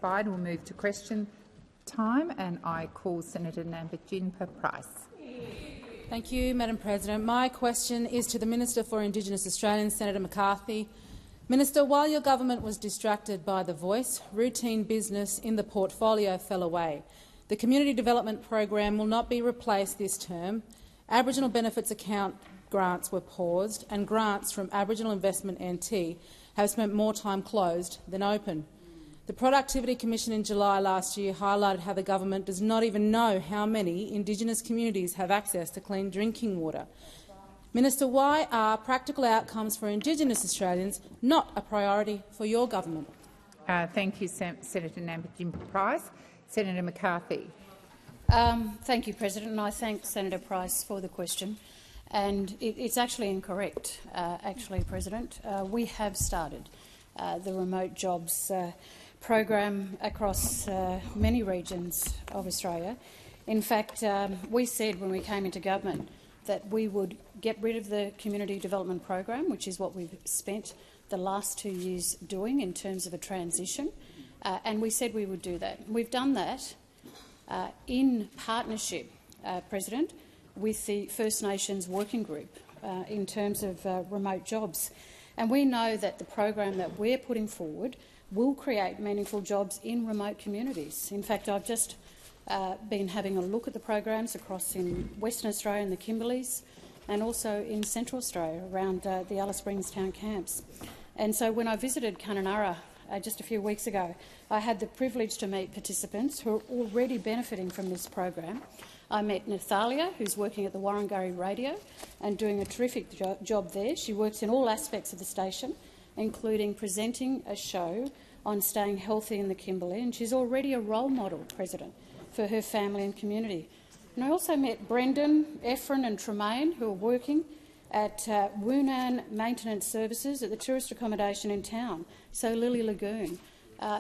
We'll move to question time, and I call Senator Nampijinpa-Price. Thank you, Madam President. My question is to the Minister for Indigenous Australians, Senator McCarthy. Minister, while your government was distracted by The Voice, routine business in the portfolio fell away. The Community Development Program will not be replaced this term. Aboriginal Benefits Account grants were paused, and grants from Aboriginal Investment NT have spent more time closed than open. The Productivity Commission in July last year highlighted how the government does not even know how many Indigenous communities have access to clean drinking water. Minister, why are practical outcomes for Indigenous Australians not a priority for your government? Thank you, Senator Nampijinpa-Price. Senator McCarthy. Thank you, President, and I thank Senator Price for the question. And it's actually incorrect, President. We have started the remote jobs program across many regions of Australia. In fact, we said when we came into government that we would get rid of the Community Development Program, which is what we've spent the last 2 years doing in terms of a transition, and we said we would do that. We've done that in partnership, President, with the First Nations Working Group in terms of remote jobs. And we know that the program that we're putting forward will create meaningful jobs in remote communities. In fact, I've just been having a look at the programs across in Western Australia and the Kimberleys, and also in Central Australia around the Alice Springs town camps. And so when I visited Kununurra just a few weeks ago, I had the privilege to meet participants who are already benefiting from this program. I met Nathalia, who's working at the Warrangurri Radio and doing a terrific job there. She works in all aspects of the station, including presenting a show on staying healthy in the Kimberley, and she's already a role model, President, for her family and community. And I also met Brendan, Efren and Tremaine, who are working at Woonan Maintenance Services at the tourist accommodation in town, so Lily Lagoon.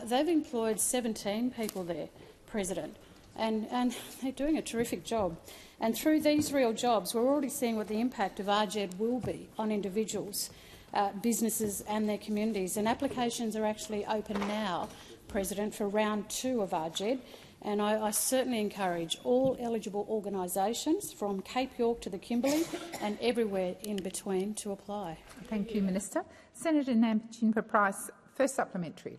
They've employed 17 people there, President, and they're doing a terrific job. And through these real jobs, we're already seeing what the impact of RGED will be on individuals, businesses and their communities. And applications are actually open now, President, for round 2 of RGED. And I certainly encourage all eligible organisations from Cape York to the Kimberley and everywhere in between to apply. Thank you, Minister. Senator Nampijinpa-Price, first supplementary.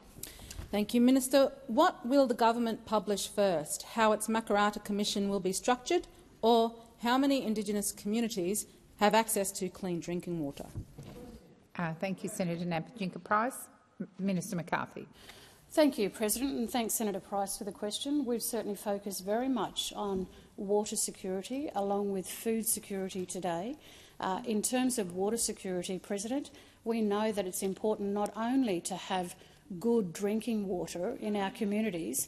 Thank you, Minister. What will the government publish first? How its Makarrata Commission will be structured, or how many Indigenous communities have access to clean drinking water? Thank you, Senator Nampijinpa-Price. Minister McCarthy. Thank you, President, and thanks, Senator Price, for the question. We've certainly focused very much on water security along with food security today. In terms of water security, President, we know that it's important not only to have good drinking water in our communities.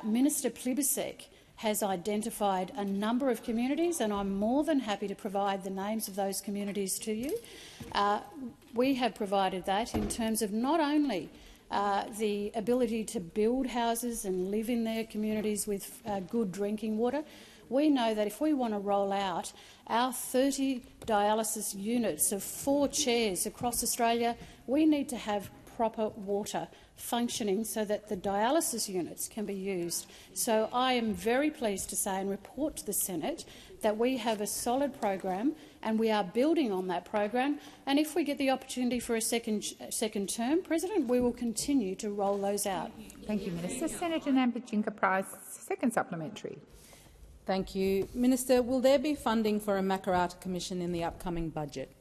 Minister Plibersek has identified a number of communities, and I'm more than happy to provide the names of those communities to you. We have provided that in terms of not only the ability to build houses and live in their communities with good drinking water. We know that if we want to roll out our 30 dialysis units of 4 chairs across Australia, we need to have proper water functioning so that the dialysis units can be used. So I am very pleased to say and report to the Senate that we have a solid program and we are building on that program. And if we get the opportunity for a second term, President, we will continue to roll those out. Thank you, Minister. Senator Nampijinpa-Price, second supplementary. Thank you. Minister, will there be funding for a Makarrata Commission in the upcoming budget?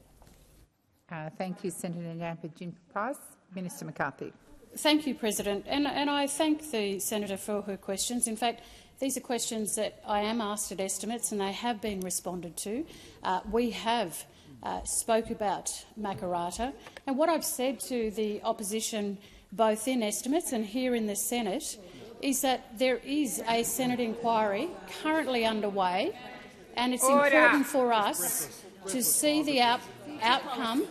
Thank you, Senator Nampijinpa-Price. Minister McCarthy. Thank you, President, and I thank the Senator for her questions. In fact, these are questions that I am asked at estimates and they have been responded to. We have spoke about Makarrata, and what I've said to the opposition both in estimates and here in the Senate is that there is a Senate inquiry currently underway, and it's important for us to see the outcome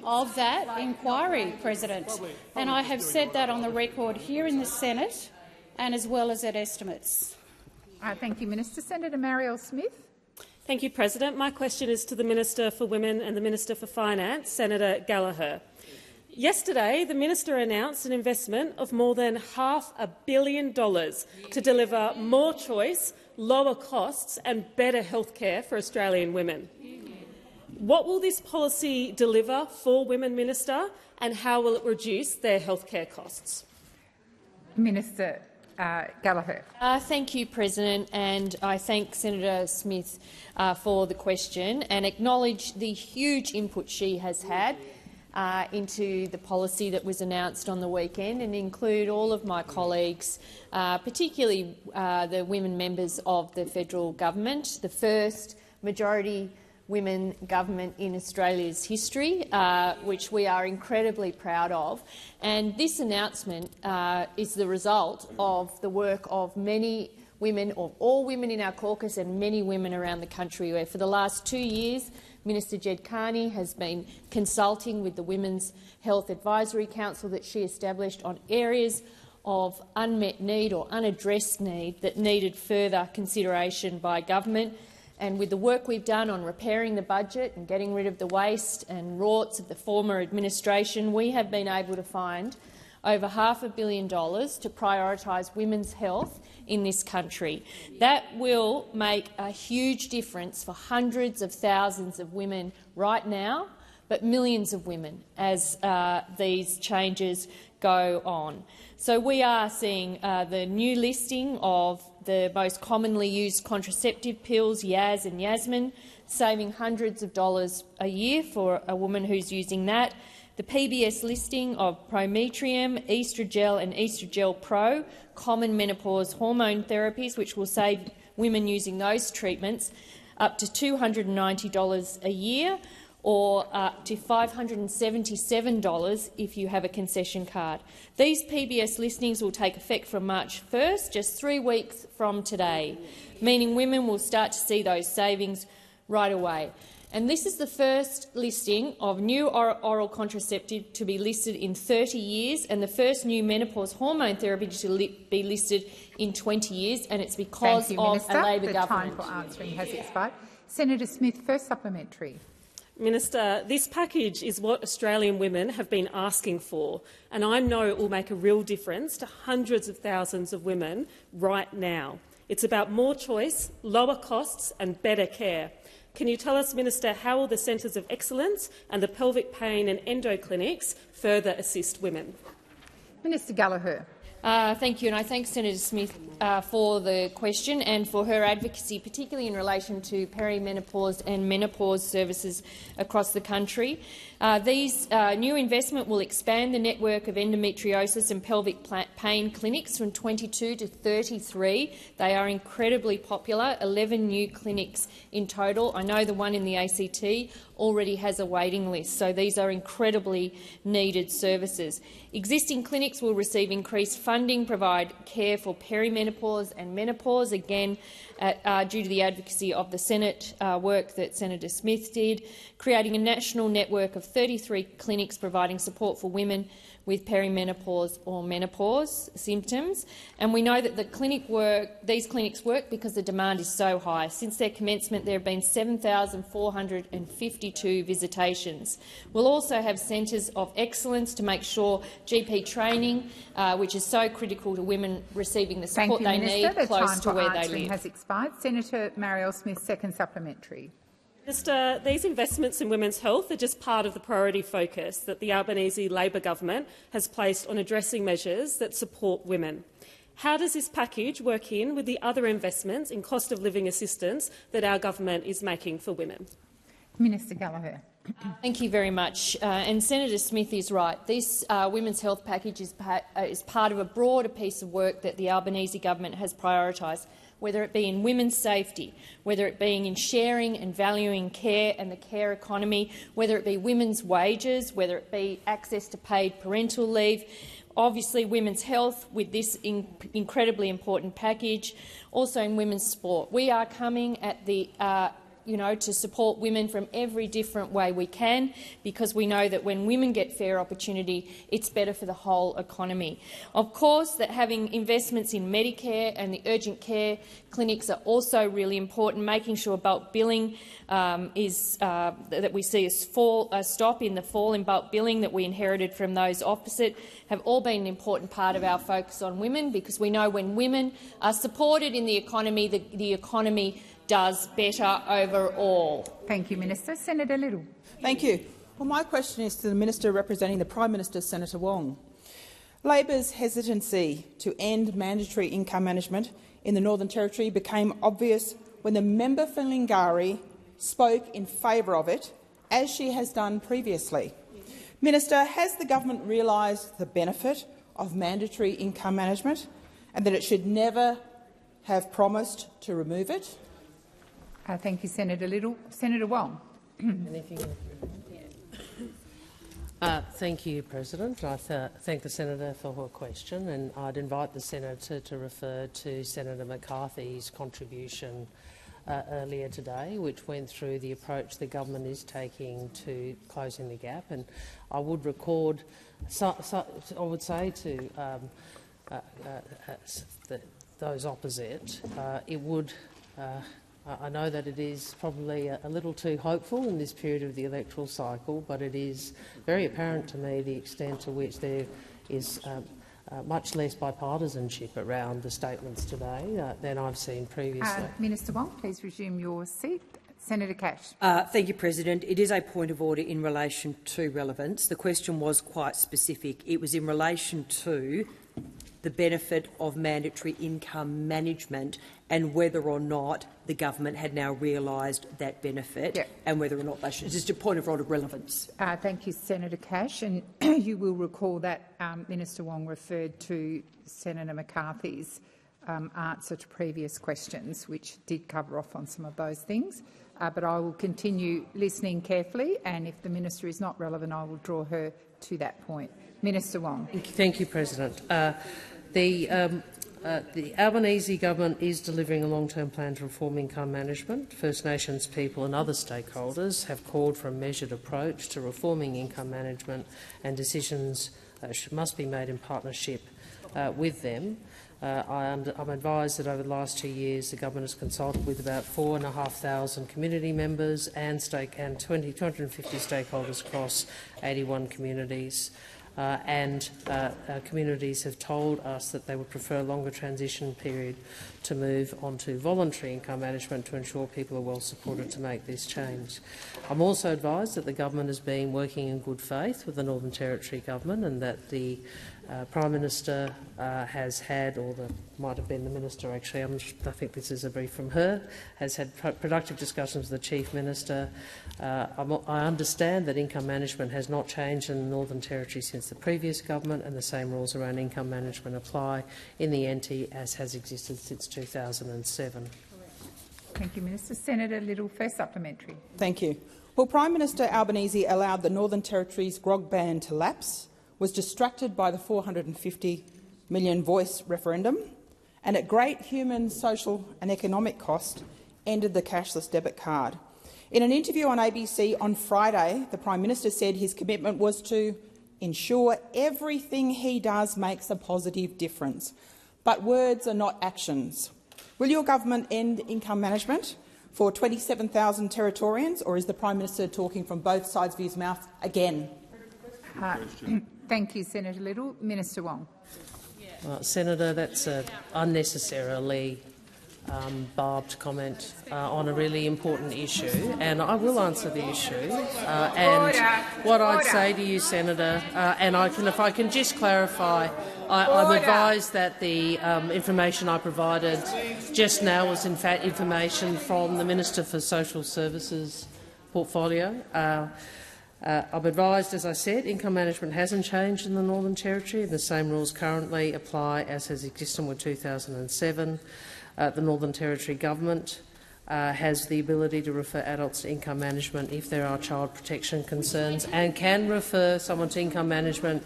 of that inquiry, President. And I have said that on the record here in the Senate and as well as at estimates. Thank you, Minister. Senator Marielle Smith. Thank you, President. My question is to the Minister for Women and the Minister for Finance, Senator Gallagher. Yesterday, the Minister announced an investment of more than $500 million to deliver more choice, lower costs and better healthcare for Australian women. What will this policy deliver for women, Minister, and how will it reduce their healthcare costs? Minister Gallagher. Thank you, President, and I thank Senator Smith for the question and acknowledge the huge input she has had into the policy that was announced on the weekend, and include all of my colleagues, particularly the women members of the federal government, the first majority women government in Australia's history, which we are incredibly proud of. And this announcement is the result of the work of many women, of all women in our caucus and many women around the country, where for the last 2 years Minister Jed Carney has been consulting with the Women's Health Advisory Council that she established on areas of unmet need or unaddressed need that needed further consideration by government. And with the work we've done on repairing the budget and getting rid of the waste and rorts of the former administration, we have been able to find over $500 million to prioritise women's health in this country. That will make a huge difference for hundreds of thousands of women right now, but millions of women as these changes go on. So we are seeing the new listing of the most commonly used contraceptive pills, Yaz and Yasmin, saving hundreds of dollars a year for a woman who's using that. The PBS listing of Prometrium, Estrogel and Estrogel Pro, common menopause hormone therapies, which will save women using those treatments up to $290 a year, or up to $577 if you have a concession card. These PBS listings will take effect from March 1st, just 3 weeks from today, meaning women will start to see those savings right away. And this is the first listing of new oral contraceptive to be listed in 30 years and the first new menopause hormone therapy to be listed in 20 years, and it's because of a Labor government. The time for answering has expired. Senator Smith, first supplementary. Minister, this package is what Australian women have been asking for, and I know it will make a real difference to hundreds of thousands of women right now. It's about more choice, lower costs and better care. Can you tell us, Minister, how will the Centres of Excellence and the pelvic pain and endo clinics further assist women? Minister Gallagher. Thank you, and I thank Senator Smith for the question and for her advocacy, particularly in relation to perimenopause and menopause services across the country. These new investment will expand the network of endometriosis and pelvic pain clinics from 22 to 33. They are incredibly popular, 11 new clinics in total. I know the one in the ACT already has a waiting list, so these are incredibly needed services. Existing clinics will receive increased funding, provide care for perimenopause and menopause, again due to the advocacy of the Senate work that Senator Smith did, creating a national network of 33 clinics providing support for women with perimenopause or menopause symptoms. And we know that these clinics work because the demand is so high. Since their commencement, there have been 7,452 visitations. We'll also have centres of excellence to make sure GP training, which is so critical to women receiving the support they need, close to where they live. Has expired. Senator Marielle Smith, second supplementary. Minister, these investments in women's health are just part of the priority focus that the Albanese Labor government has placed on addressing measures that support women. How does this package work in with the other investments in cost of living assistance that our government is making for women? Minister Gallagher. Thank you very much. And Senator Smith is right. This women's health package is part of a broader piece of work that the Albanese government has prioritised, whether it be in women's safety, whether it be in sharing and valuing care and the care economy, whether it be women's wages, whether it be access to paid parental leave, obviously women's health with this incredibly important package, also in women's sport. We are coming at the to support women from every different way we can, because we know that when women get fair opportunity, it's better for the whole economy. Of course, that having investments in Medicare and the urgent care clinics are also really important, making sure bulk billing that we see a stop in the fall in bulk billing that we inherited from those opposite, have all been an important part of our focus on women, because we know when women are supported in the economy, the economy does better overall. Thank you, Minister. Senator Little. Thank you. Well, my question is to the Minister representing the Prime Minister, Senator Wong. Labor's hesitancy to end mandatory income management in the Northern Territory became obvious when the member for Lingari spoke in favour of it, as she has done previously. Minister, has the government realised the benefit of mandatory income management and that it should never have promised to remove it? Thank you, Senator Little. Senator Wong. Thank you, President. I thank the senator for her question, and I'd invite the senator to refer to Senator McCarthy's contribution earlier today, which went through the approach the government is taking to closing the gap. And I would record, I would say to those opposite, it would. I know that it is probably a little too hopeful in this period of the electoral cycle, but it is very apparent to me the extent to which there is much less bipartisanship around the statements today than I've seen previously. Minister Wong, please resume your seat. Senator Cash. Thank you, President. It is a point of order in relation to relevance. The question was quite specific. It was in relation to the benefit of mandatory income management and whether or not the government had now realised that benefit and whether or not they should. It's just a point of order relevance. Thank you, Senator Cash. And you will recall that Minister Wong referred to Senator McCarthy's answer to previous questions, which did cover off on some of those things. But I will continue listening carefully, and if the minister is not relevant, I will draw her to that point. Minister Wong. Thank you, President. The Albanese government is delivering a long-term plan to reform income management. First Nations people and other stakeholders have called for a measured approach to reforming income management, and decisions must be made in partnership with them. I'm advised that over the last 2 years the government has consulted with about 4,500 community members and 250 stakeholders across 81 communities. Communities have told us that they would prefer a longer transition period to move on to voluntary income management to ensure people are well supported to make this change. I'm also advised that the government has been working in good faith with the Northern Territory government, and that the Prime Minister has had, or might have been the Minister actually, I think this is a brief from her, has had productive discussions with the Chief Minister. I understand that income management has not changed in the Northern Territory since the previous government, and the same rules around income management apply in the NT as has existed since 2007. Thank you, Minister. Senator Little, first supplementary. Thank you. Well, Prime Minister Albanese allowed the Northern Territory's grog ban to lapse, was distracted by the $450 million voice referendum, and at great human, social and economic cost, ended the cashless debit card. In an interview on ABC on Friday, the Prime Minister said his commitment was to ensure everything he does makes a positive difference. But words are not actions. Will your government end income management for 27,000 Territorians, or is the Prime Minister talking from both sides of his mouth again? Thank you, Senator Little. Minister Wong. Senator, that's an unnecessarily barbed comment on a really important issue, and I will answer the issue. I'd say to you, Senator, if I can just clarify, I'm advised that the information I provided just now was in fact information from the Minister for Social Services portfolio. I'm advised, as I said, income management hasn't changed in the Northern Territory. The same rules currently apply as has existed with 2007. The Northern Territory government has the ability to refer adults to income management if there are child protection concerns, and can refer someone to income management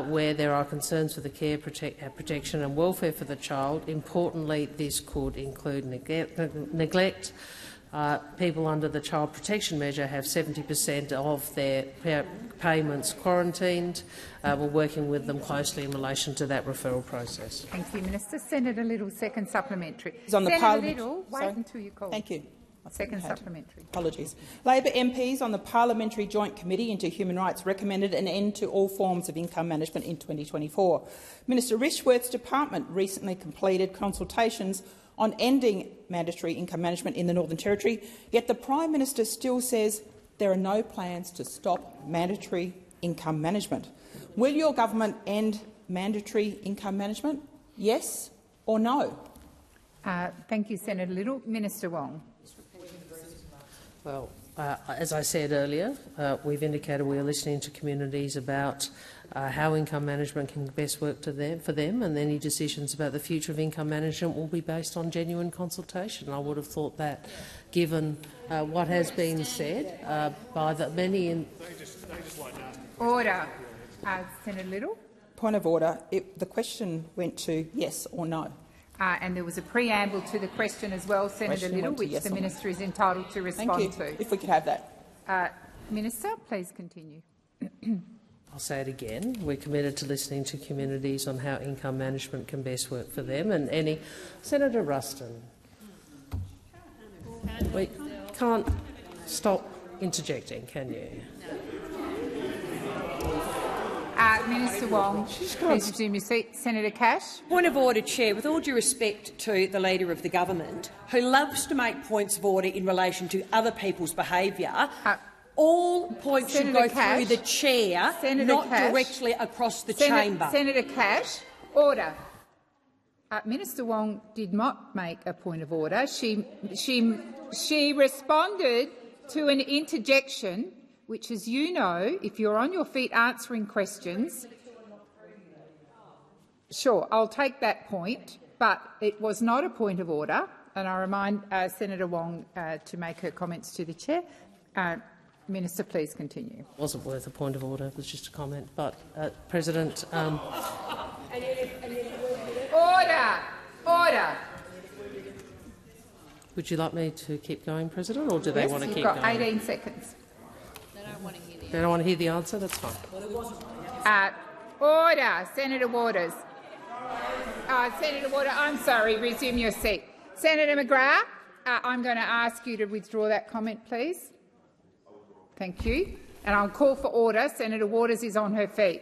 where there are concerns for the care, protection and welfare for the child. Importantly, this could include neglect, people under the child protection measure have 70% of their payments quarantined. We're working with them closely in relation to that referral process. Thank you, Minister. Senator Little, second supplementary. On the Senator Little, wait Sorry. until you call. Thank you. Second supplementary. Apologies. Labor MPs on the Parliamentary Joint Committee into Human Rights recommended an end to all forms of income management in 2024. Minister Rishworth's department recently completed consultations on ending mandatory income management in the Northern Territory, yet the Prime Minister still says there are no plans to stop mandatory income management. Will your government end mandatory income management? Yes or no? Thank you, Senator Little. Minister Wong. Well, as I said earlier, we've indicated we are listening to communities about how income management can best work for them, and any decisions about the future of income management will be based on genuine consultation. I would have thought that, given what has been said by the many in— Order. Senator Little. Point of order. The question went to yes or no. And there was a preamble to the question as well, Senator Little, which the Minister is entitled to respond to. If we could have that. Minister, please continue. I'll say it again. We're committed to listening to communities on how income management can best work for them. And any— Senator Ruston, we can't stop interjecting, can you? Minister Wong, please resume your seat. Senator Cash. Point of order, Chair. With all due respect to the Leader of the Government, who loves to make points of order in relation to other people's behaviour, all points should go through the Chair, not directly across the chamber. Senator Cash, order. Minister Wong did not make a point of order. She responded to an interjection, which, as you know, if you're on your feet answering questions— Sure, I'll take that point, but it was not a point of order, and I remind Senator Wong to make her comments to the Chair. Minister, please continue. It wasn't worth a point of order, it was just a comment. But, President— Order! Order! Would you like me to keep going, President, or do they want to keep going? going? You've got 18 seconds. They don't want to hear the answer? That's fine. Order. Senator Waters. Senator Waters, I'm sorry, resume your seat. Senator McGrath, I'm going to ask you to withdraw that comment, please. Thank you. And I'll call for order. Senator Waters is on her feet.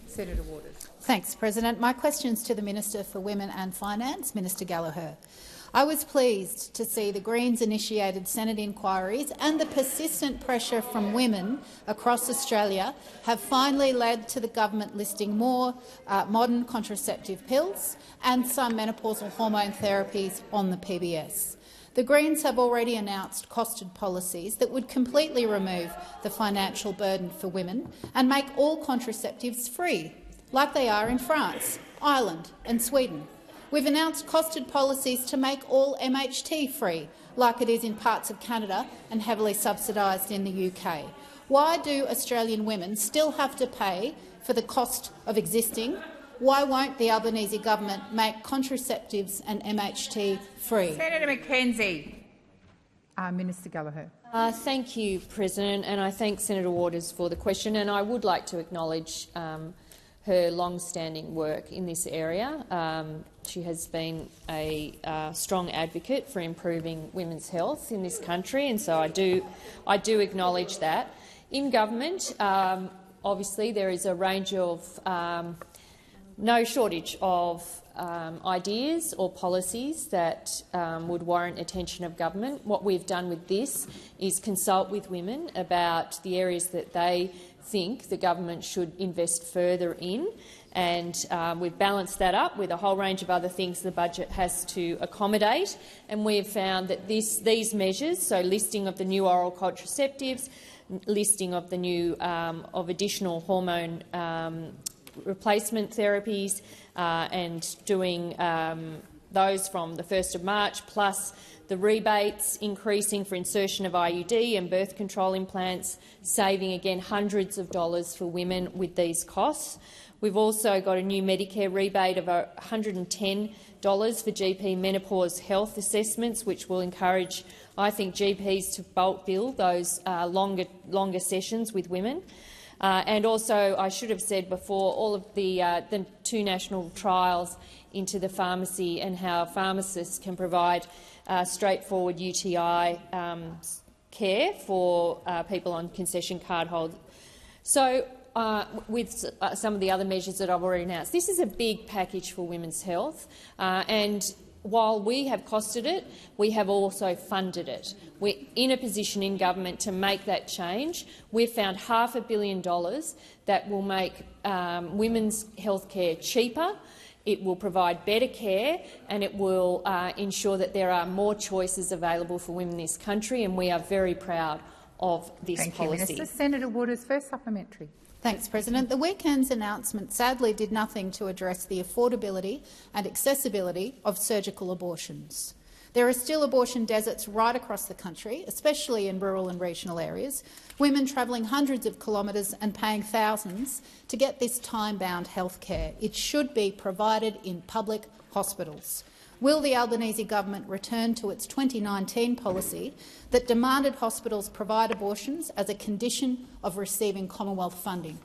Senator Waters. Thanks, President. My question is to the Minister for Women and Finance, Minister Gallagher. I was pleased to see the Greens-initiated Senate inquiries and the persistent pressure from women across Australia have finally led to the government listing more modern contraceptive pills and some menopausal hormone therapies on the PBS. The Greens have already announced costed policies that would completely remove the financial burden for women and make all contraceptives free, like they are in France, Ireland and Sweden. We've announced costed policies to make all MHT free, like it is in parts of Canada and heavily subsidised in the UK. Why do Australian women still have to pay for the cost of existing? Why won't the Albanese government make contraceptives and MHT free? Senator McKenzie. Minister Gallagher. Thank you, President, and I thank Senator Waters for the question. And I would like to acknowledge her long-standing work in this area. She has been a strong advocate for improving women's health in this country, and so I do acknowledge that. In government, obviously, there is a range of no shortage of ideas or policies that would warrant attention of government. What we've done with this is consult with women about the areas that they think the government should invest further in, and we've balanced that up with a whole range of other things the budget has to accommodate. And we have found that these measures, so listing of the new oral contraceptives, listing of the new additional hormone replacement therapies, and doing those from the 1st of March, plus the rebates increasing for insertion of IUD and birth control implants, saving again hundreds of dollars for women with these costs. We've also got a new Medicare rebate of $110 for GP menopause health assessments, which will encourage, I think, GPs to bulk bill those longer sessions with women. And also, I should have said before, all of the 2 national trials into the pharmacy and how pharmacists can provide straightforward UTI care for people on concession card holders. So, with some of the other measures that I've already announced, this is a big package for women's health, and while we have costed it, we have also funded it. We're in a position in government to make that change. We've found $500 million that will make women's health care cheaper. It will provide better care, and it will ensure that there are more choices available for women in this country, and we are very proud of this policy. Thank you, Minister. Senator Waters, first supplementary. Thanks, President. The weekend's announcement sadly did nothing to address the affordability and accessibility of surgical abortions. There are still abortion deserts right across the country, especially in rural and regional areas, women travelling hundreds of kilometres and paying thousands to get this time-bound health care. It should be provided in public hospitals. Will the Albanese government return to its 2019 policy that demanded hospitals provide abortions as a condition of receiving Commonwealth funding?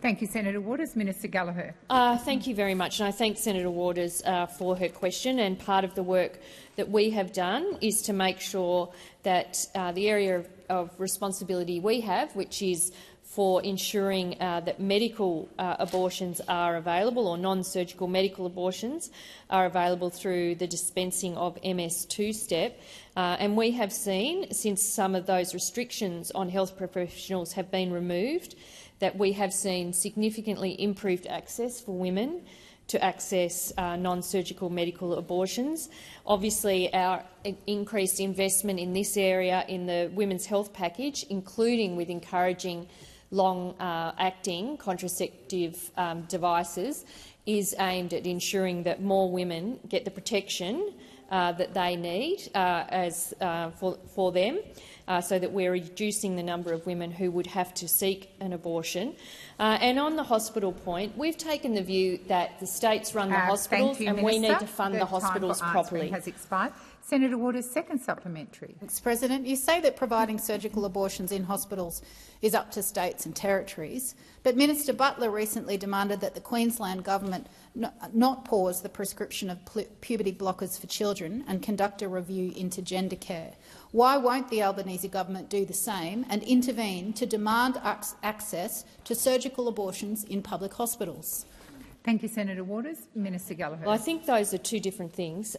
Thank you, Senator Waters. Minister Gallagher. Thank you very much, and I thank Senator Waters for her question. And part of the work that we have done is to make sure that the area of responsibility we have, which is for ensuring that medical abortions are available, or non-surgical medical abortions are available through the dispensing of MS2 step. And we have seen, since some of those restrictions on health professionals have been removed, that we have seen significantly improved access for women to access non-surgical medical abortions. Obviously, our increased investment in this area in the women's health package, including with encouraging long-acting contraceptive devices, is aimed at ensuring that more women get the protection that they need for them, so that we're reducing the number of women who would have to seek an abortion. And on the hospital point, we've taken the view that the states run the hospitals, thank you, and Minister. we need to fund the hospitals properly. Has expired. Senator Waters, second supplementary. Thanks, President. You say that providing surgical abortions in hospitals is up to states and territories, but Minister Butler recently demanded that the Queensland government not pause the prescription of puberty blockers for children and conduct a review into gender care. Why won't the Albanese government do the same and intervene to demand access to surgical abortions in public hospitals? Thank you, Senator Waters. Minister Gallagher. Well, I think those are two different things.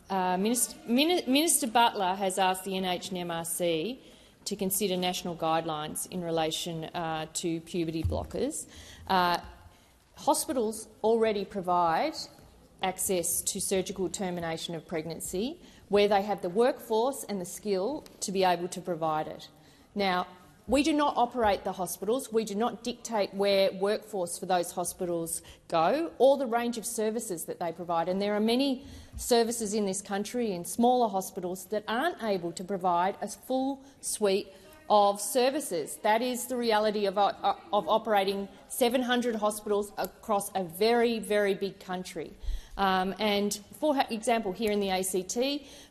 Minister Butler has asked the NHMRC to consider national guidelines in relation to puberty blockers. Hospitals already provide access to surgical termination of pregnancy where they have the workforce and the skill to be able to provide it. Now, we do not operate the hospitals. We do not dictate where workforce for those hospitals go or the range of services that they provide. And there are many services in this country, in smaller hospitals, that aren't able to provide a full suite of services. That is the reality of operating 700 hospitals across a very, very big country. And for example, here in the ACT,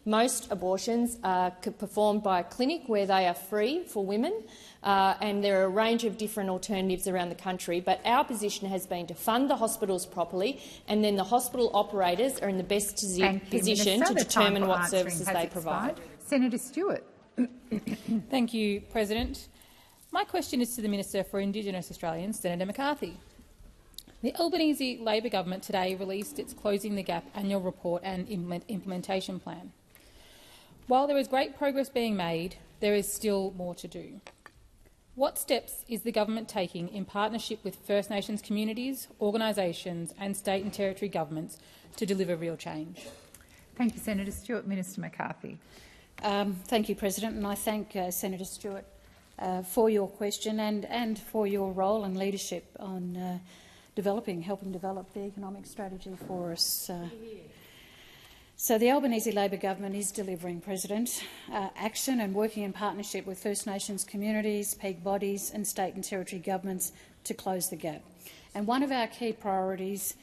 most abortions are performed by a clinic where they are free for women, and there are a range of different alternatives around the country. But our position has been to fund the hospitals properly, and then the hospital operators are in the best position to determine what services they provide. Senator Stewart. Thank you, President. My question is to the Minister for Indigenous Australians, Senator McCarthy. The Albanese Labor government today released its Closing the Gap annual report and implementation plan. While there is great progress being made, there is still more to do. What steps is the government taking in partnership with First Nations communities, organisations and state and territory governments to deliver real change? Thank you, Senator Stewart. Minister McCarthy. Thank you, President, and I thank Senator Stewart for your question and for your role and leadership on helping develop the economic strategy for us. So the Albanese Labor government is delivering, President, action and working in partnership with First Nations communities, peak bodies and state and territory governments to close the gap. And one of our key priorities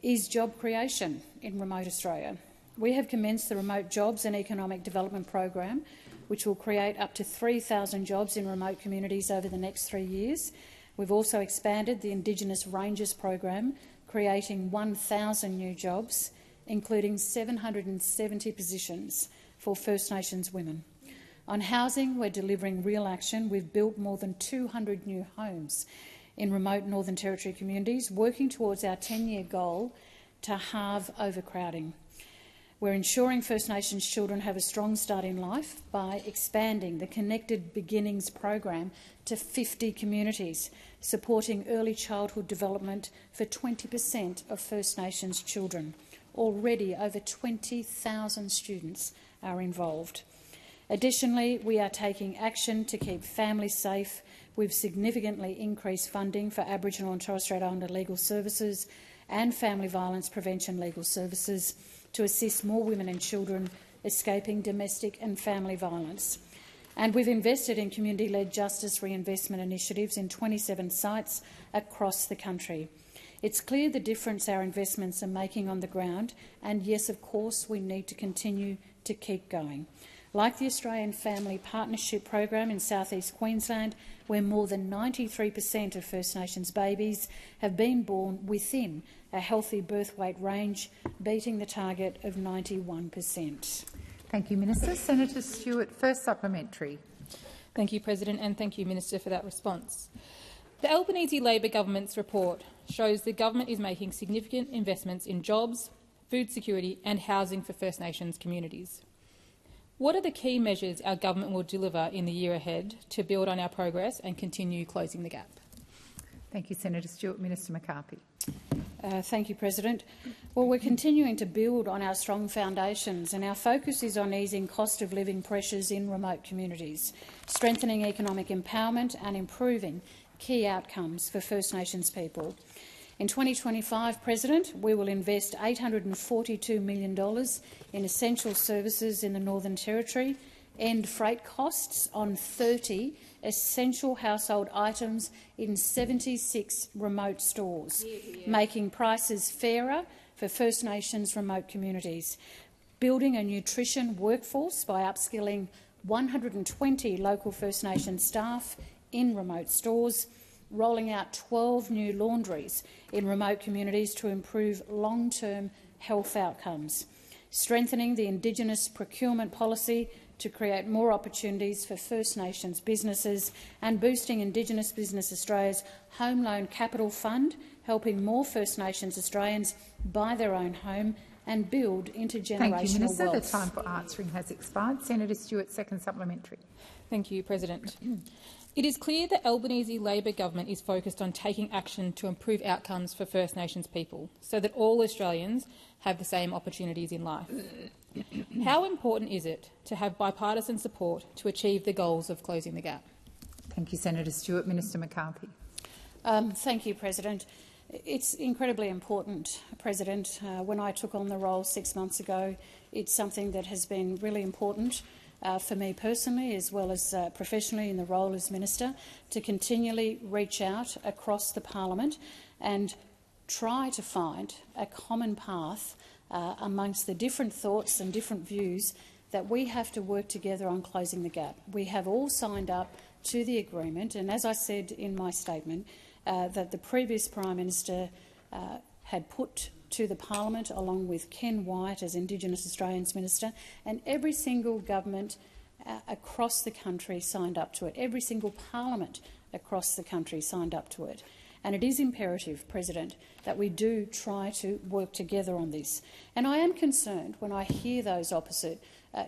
is job creation in remote Australia. We have commenced the Remote Jobs and Economic Development Program, which will create up to 3,000 jobs in remote communities over the next 3 years. We've also expanded the Indigenous Rangers program, creating 1,000 new jobs, including 770 positions for First Nations women. On housing, we're delivering real action. We've built more than 200 new homes in remote Northern Territory communities, working towards our 10-year goal to halve overcrowding. We're ensuring First Nations children have a strong start in life by expanding the Connected Beginnings program to 50 communities, supporting early childhood development for 20% of First Nations children. Already over 20,000 students are involved. Additionally, we are taking action to keep families safe. We've significantly increased funding for Aboriginal and Torres Strait Islander legal services and family violence prevention legal services to assist more women and children escaping domestic and family violence. And we've invested in community-led justice reinvestment initiatives in 27 sites across the country. It's clear the difference our investments are making on the ground, and yes, of course, we need to continue to keep going. Like the Australian Family Partnership Program in South East Queensland, where more than 93% of First Nations babies have been born within a healthy birth weight range, beating the target of 91%. Thank you, Minister. Senator Stewart, first supplementary. Thank you, President, and thank you, Minister, for that response. The Albanese Labor government's report shows the government is making significant investments in jobs, food security and housing for First Nations communities. What are the key measures our government will deliver in the year ahead to build on our progress and continue closing the gap? Thank you, Senator Stewart. Minister McCarthy. Thank you, President. Well, we're continuing to build on our strong foundations, and our focus is on easing cost of living pressures in remote communities, strengthening economic empowerment and improving key outcomes for First Nations people. In 2025, President, we will invest $842 million in essential services in the Northern Territory, end freight costs on 30 essential household items in 76 remote stores, making prices fairer for First Nations remote communities, building a nutrition workforce by upskilling 120 local First Nations staff in remote stores, rolling out 12 new laundries in remote communities to improve long-term health outcomes, strengthening the Indigenous procurement policy to create more opportunities for First Nations businesses, and boosting Indigenous Business Australia's Home Loan Capital Fund, helping more First Nations Australians buy their own home and build intergenerational wealth. Thank you, Minister. The time for answering has expired. Senator Stewart, second supplementary. Thank you, President. It is clear the Albanese Labor government is focused on taking action to improve outcomes for First Nations people so that all Australians have the same opportunities in life. How important is it to have bipartisan support to achieve the goals of closing the gap? Thank you, Senator Stewart. Minister McCarthy. Thank you, President. It's incredibly important, President. When I took on the role 6 months ago, it's something that has been really important for me personally as well as professionally in the role as Minister, to continually reach out across the Parliament and try to find a common path amongst the different thoughts and different views that we have to work together on closing the gap. We have all signed up to the agreement, and as I said in my statement, that the previous Prime Minister had put to the Parliament, along with Ken Wyatt as Indigenous Australians Minister, and every single government across the country signed up to it. Every single parliament across the country signed up to it. And it is imperative, President, that we do try to work together on this. And I am concerned when I hear those opposite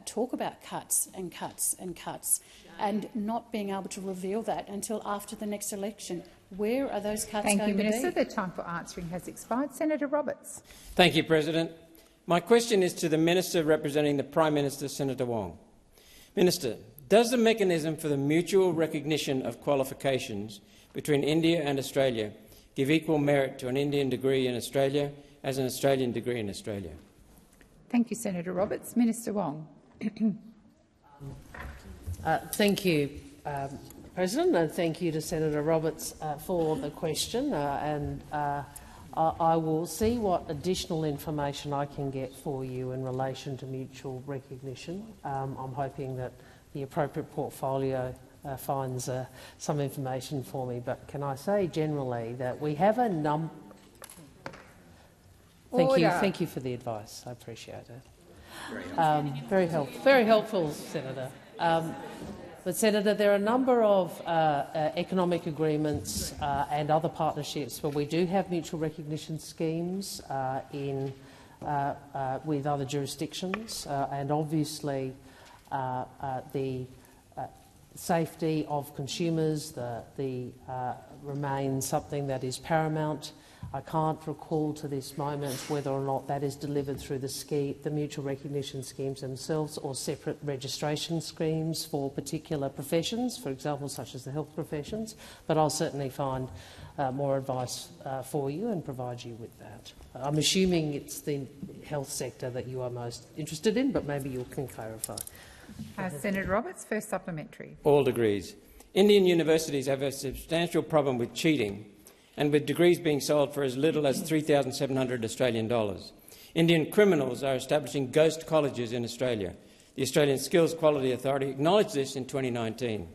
talk about cuts and cuts and cuts, and not being able to reveal that until after the next election. Where are those cuts going to be? Thank you, Minister. The time for answering has expired. Senator Roberts. Thank you, President. My question is to the Minister representing the Prime Minister, Senator Wong. Minister, does the mechanism for the mutual recognition of qualifications between India and Australia give equal merit to an Indian degree in Australia as an Australian degree in Australia? Thank you, Senator Roberts. Minister Wong. Thank you, President, and thank you to Senator Roberts for the question. I will see what additional information I can get for you in relation to mutual recognition. I'm hoping that the appropriate portfolio finds some information for me. But can I say generally that we have a number... Thank you for the advice. I appreciate it. Very helpful, Senator. But, Senator, there are a number of economic agreements and other partnerships where we do have mutual recognition schemes with other jurisdictions, and obviously the safety of consumers remains something that is paramount. I can't recall to this moment whether or not that is delivered through the mutual recognition schemes themselves or separate registration schemes for particular professions, for example, such as the health professions. But I'll certainly find more advice for you and provide you with that. I'm assuming it's the health sector that you are most interested in, but maybe you can clarify. Senator Roberts, first supplementary. All agrees. Indian universities have a substantial problem with cheating and with degrees being sold for as little as 3,700 Australian dollars. Indian criminals are establishing ghost colleges in Australia. The Australian Skills Quality Authority acknowledged this in 2019.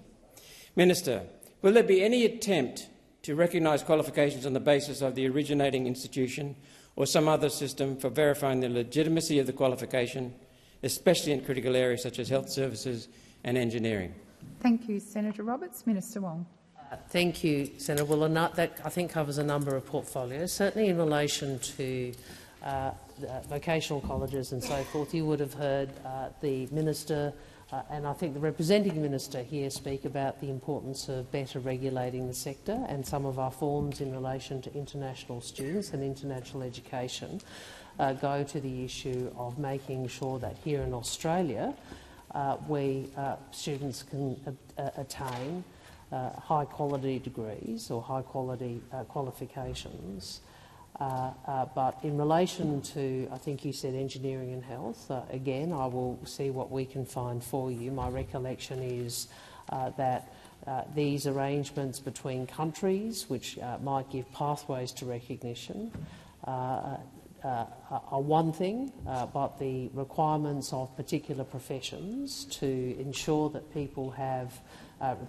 Minister, will there be any attempt to recognise qualifications on the basis of the originating institution or some other system for verifying the legitimacy of the qualification, especially in critical areas such as health services and engineering? Thank you, Senator Roberts. Minister Wong. Thank you, Senator. Well, that I think covers a number of portfolios. Certainly in relation to vocational colleges and so forth, you would have heard the Minister and I think the representing Minister here speak about the importance of better regulating the sector, and some of our forms in relation to international students and international education go to the issue of making sure that here in Australia students can attain high-quality degrees or high-quality qualifications. But in relation to, I think you said engineering and health, again, I will see what we can find for you. My recollection is that these arrangements between countries, which might give pathways to recognition, are one thing, but the requirements of particular professions to ensure that people have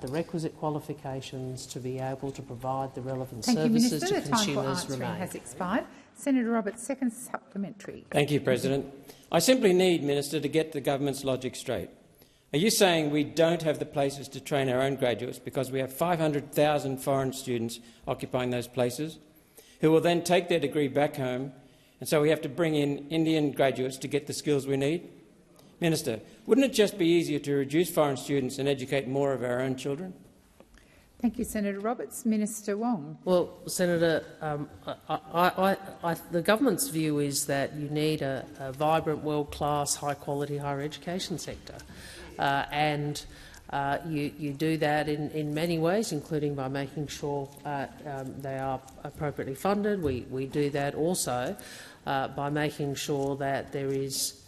the requisite qualifications to be able to provide the relevant services to consumers remain. Thank you, Minister. The time for answering has expired. Senator Roberts, second supplementary. Thank you, President. I simply need, Minister, to get the government's logic straight. Are you saying we don't have the places to train our own graduates because we have 500,000 foreign students occupying those places, who will then take their degree back home, and so we have to bring in Indian graduates to get the skills we need? Minister, wouldn't it just be easier to reduce foreign students and educate more of our own children? Thank you, Senator Roberts. Minister Wong. Well, Senator, the government's view is that you need a vibrant, world-class, high-quality higher education sector, and you do that in many ways, including by making sure they are appropriately funded. We do that also by making sure that there is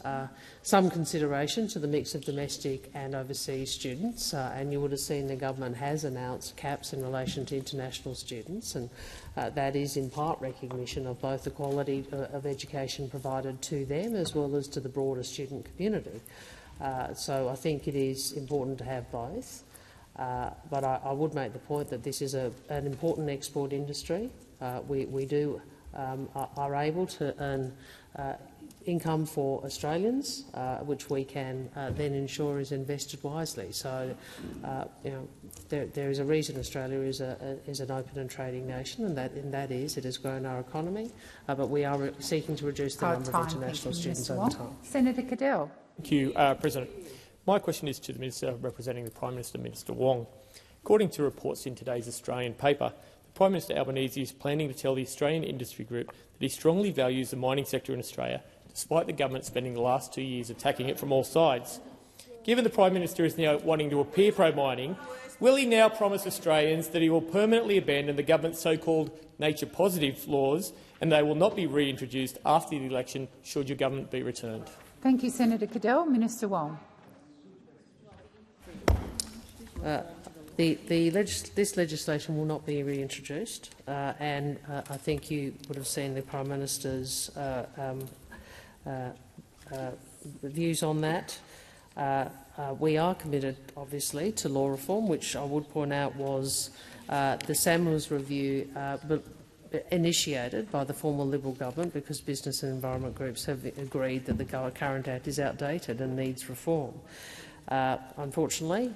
some consideration to the mix of domestic and overseas students, and you would have seen the government has announced caps in relation to international students, and that is in part recognition of both the quality of education provided to them as well as to the broader student community. So I think it is important to have both, but I would make the point that this is an important export industry. We are able to earn income for Australians, which we can then ensure is invested wisely. So, there is a reason Australia is an open and trading nation, and that is it has grown our economy, but we are seeking to reduce the number of international students over time. Senator Cadell. Thank you, President. My question is to the Minister representing the Prime Minister, Minister Wong. According to reports in today's Australian paper, Prime Minister Albanese is planning to tell the Australian Industry Group that he strongly values the mining sector in Australia, despite the government spending the last 2 years attacking it from all sides. Given the Prime Minister is now wanting to appear pro-mining, will he now promise Australians that he will permanently abandon the government's so-called nature-positive laws and they will not be reintroduced after the election should your government be returned. Thank you, Senator Cadell. Minister Wong. This legislation will not be reintroduced, and I think you would have seen the Prime Minister's views on that. We are committed, obviously, to law reform, which I would point out was the Samuels review initiated by the former Liberal government because business and environment groups have agreed that the current Act is outdated and needs reform. Unfortunately,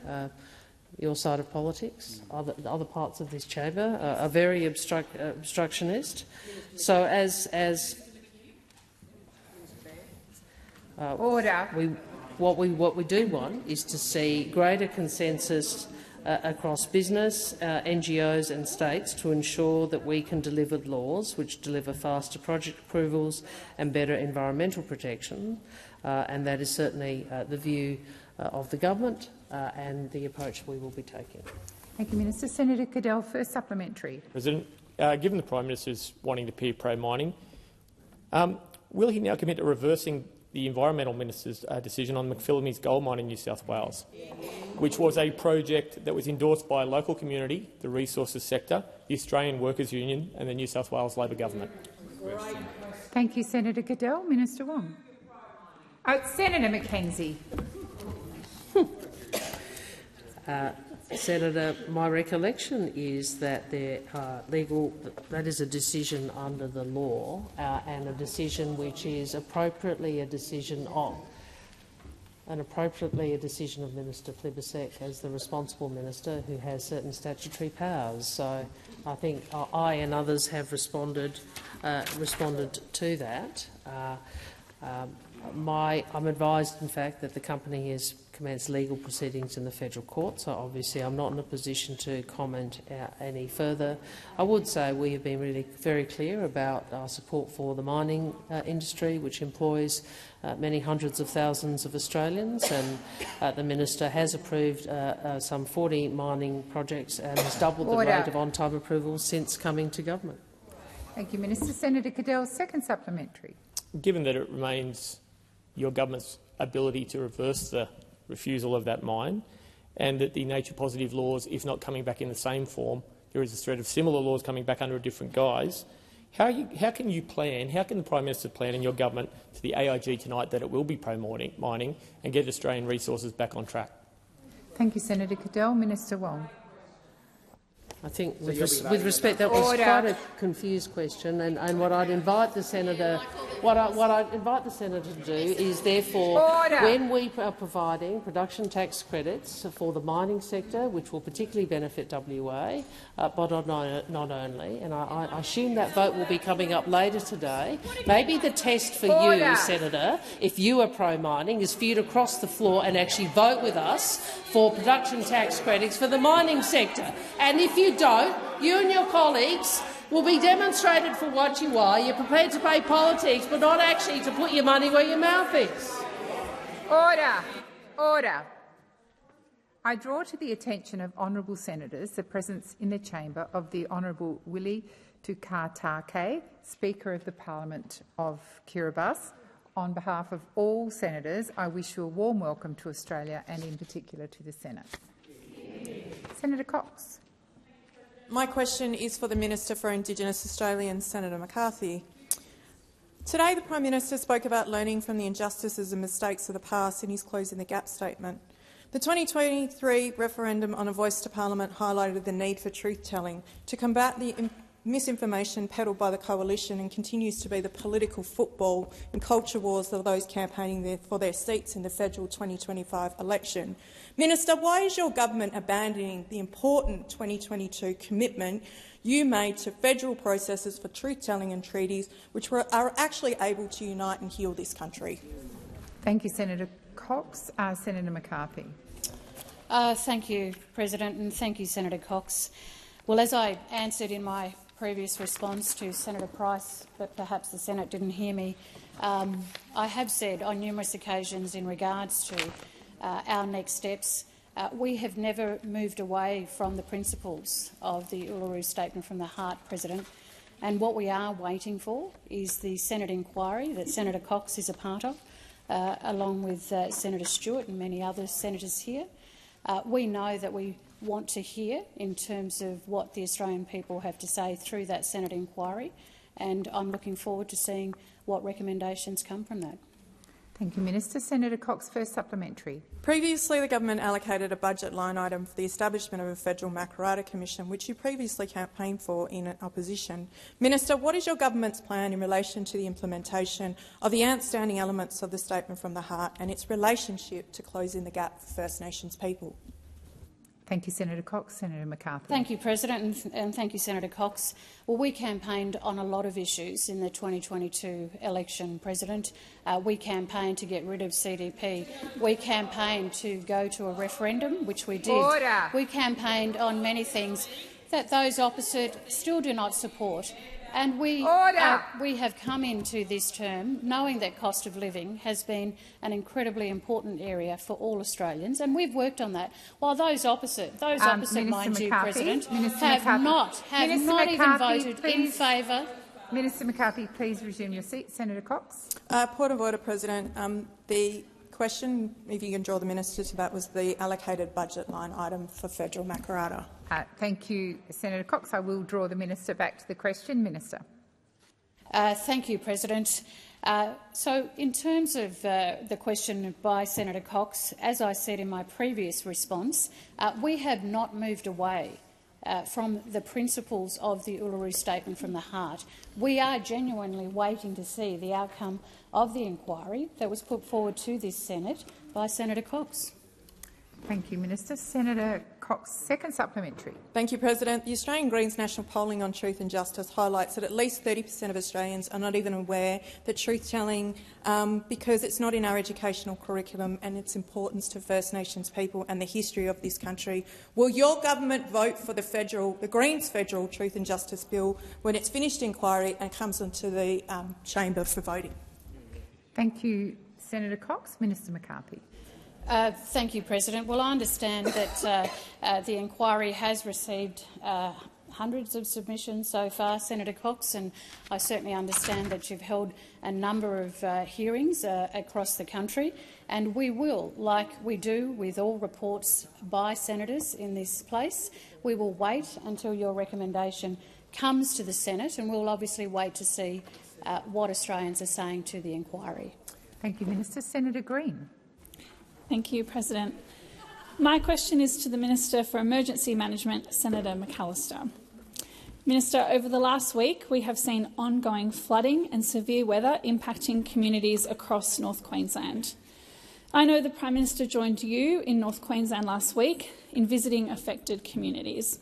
your side of politics, other parts of this chamber are very obstructionist. So Order. What we do want is to see greater consensus across business, NGOs and states to ensure that we can deliver laws which deliver faster project approvals and better environmental protection, and that is certainly the view of the government and the approach we will be taking. Thank you, Minister. Senator Cadell, first supplementary. President, given the Prime Minister's wanting to peer pro-mining, will he now commit to reversing the Environmental Minister's decision on McPhillamys gold mine in New South Wales, which was a project that was endorsed by a local community, the resources sector, the Australian Workers' Union and the New South Wales Labor Government? Thank you, Senator Cadell. Minister Wong. Senator McKenzie. Senator, my recollection is that that is a decision under the law and a decision which is appropriately a decision of Minister Plibersek as the responsible minister who has certain statutory powers. So I think I and others have responded to that. I'm advised, in fact, that the company has commenced legal proceedings in the federal court, so obviously I'm not in a position to comment any further. I would say we have been really very clear about our support for the mining industry, which employs many hundreds of thousands of Australians, and the minister has approved some 40 mining projects and has doubled the rate of on-time approvals since coming to government. Thank you, Minister. Senator Cadell, second supplementary. Given that it remains your government's ability to reverse the refusal of that mine, and that the nature-positive laws, if not coming back in the same form, there is a threat of similar laws coming back under a different guise, how can the Prime Minister plan in your government to the AIG tonight that it will be pro-mining and get Australian resources back on track? Thank you, Senator Cadell. Minister Wong. I think, with respect, that was quite a confused question, and what I'd invite the senator, to do is, therefore, when we are providing production tax credits for the mining sector, which will particularly benefit WA, but not only, and I assume that vote will be coming up later today. Maybe the test for you, Senator, if you are pro-mining, is for you to cross the floor and actually vote with us for production tax credits for the mining sector. And if you don't, you and your colleagues will be demonstrated for what you are. You're prepared to play politics, but not actually to put your money where your mouth is. Order. Order. I draw to the attention of honourable senators the presence in the chamber of the Honourable Willie Tukatake, Speaker of the Parliament of Kiribati. On behalf of all senators, I wish you a warm welcome to Australia and in particular to the Senate. Senator Cox. My question is for the Minister for Indigenous Australians, Senator McCarthy. Today, the Prime Minister spoke about learning from the injustices and mistakes of the past in his Closing the Gap statement. The 2023 referendum on a voice to Parliament highlighted the need for truth-telling to combat the misinformation peddled by the coalition and continues to be the political football and culture wars of those campaigning for their seats in the federal 2025 election. Minister, why is your government abandoning the important 2022 commitment you made to federal processes for truth-telling and treaties which are actually able to unite and heal this country? Thank you, Senator Cox. Senator McCarthy. Thank you, President, and thank you, Senator Cox. Well, as I answered in my previous response to Senator Price, but perhaps the Senate didn't hear me, I have said on numerous occasions in regards to our next steps, we have never moved away from the principles of the Uluru Statement from the Heart, President. And what we are waiting for is the Senate inquiry that Senator Cox is a part of, along with Senator Stewart and many other senators here. We know that we want to hear in terms of what the Australian people have to say through that Senate inquiry, and I'm looking forward to seeing what recommendations come from that. Thank you, Minister. Senator Cox, first supplementary. Previously, the government allocated a budget line item for the establishment of a federal Makarrata Commission, which you previously campaigned for in opposition. Minister, what is your government's plan in relation to the implementation of the outstanding elements of the Statement from the Heart and its relationship to closing the gap for First Nations people? Thank you, Senator Cox. Senator McCarthy. Thank you, President, and thank you, Senator Cox. Well, we campaigned on a lot of issues in the 2022 election, President. We campaigned to get rid of CDP. We campaigned to go to a referendum, which we did. Order. We campaigned on many things that those opposite still do not support. And we have come into this term knowing that cost of living has been an incredibly important area for all Australians, and we've worked on that. While those opposite, mind you, President, have not even voted in favour. Minister McCarthy, please resume your seat. Senator Cox. Point of order, President. The question, if you can draw the minister to that, was the allocated budget line item for federal Makarrata. Thank you, Senator Cox. I will draw the minister back to the question. Minister. Thank you, President. So, in terms of the question by Senator Cox, as I said in my previous response, we have not moved away from the principles of the Uluru Statement from the Heart. We are genuinely waiting to see the outcome of the inquiry that was put forward to this Senate by Senator Cox. Thank you, Minister. Senator Cox, second supplementary. Thank you, President. The Australian Greens national polling on truth and justice highlights that at least 30% of Australians are not even aware that truth-telling, because it's not in our educational curriculum and its importance to First Nations people and the history of this country. Will your government vote for the Greens federal Truth and Justice Bill when it's finished inquiry and comes into the chamber for voting? Thank you, Senator Cox. Minister McCarthy. Thank you, President. Well, I understand that the inquiry has received hundreds of submissions so far, Senator Cox, and I certainly understand that you've held a number of hearings across the country, and we will, like we do with all reports by senators in this place, we will wait until your recommendation comes to the Senate, and we'll obviously wait to see what Australians are saying to the inquiry. Thank you, Minister. Senator Green. Thank you, President. My question is to the Minister for Emergency Management, Senator McAllister. Minister, over the last week we have seen ongoing flooding and severe weather impacting communities across North Queensland. I know the Prime Minister joined you in North Queensland last week in visiting affected communities.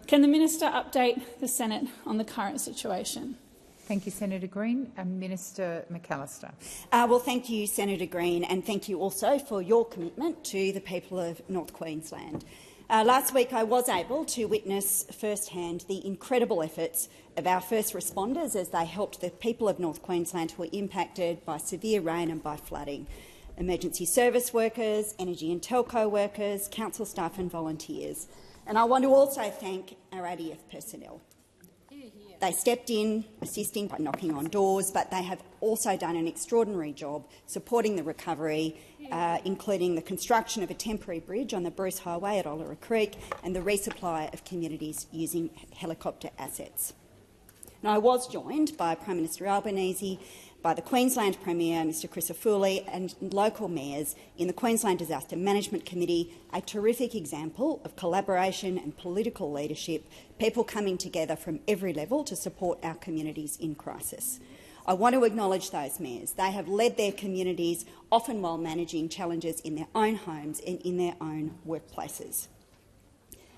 Can the Minister update the Senate on the current situation? Thank you, Senator Green. Minister McAllister. Well, thank you, Senator Green, and thank you also for your commitment to the people of North Queensland. Last week I was able to witness firsthand the incredible efforts of our first responders as they helped the people of North Queensland who were impacted by severe rain and by flooding. Emergency service workers, energy and telco workers, council staff and volunteers. And I want to also thank our ADF personnel. They stepped in, assisting by knocking on doors, but they have also done an extraordinary job supporting the recovery, including the construction of a temporary bridge on the Bruce Highway at Olera Creek and the resupply of communities using helicopter assets. And I was joined by Prime Minister Albanese, by the Queensland Premier, Mr Crisafulli, and local mayors in the Queensland Disaster Management Committee, a terrific example of collaboration and political leadership, people coming together from every level to support our communities in crisis. I want to acknowledge those mayors. They have led their communities, often while managing challenges in their own homes and in their own workplaces.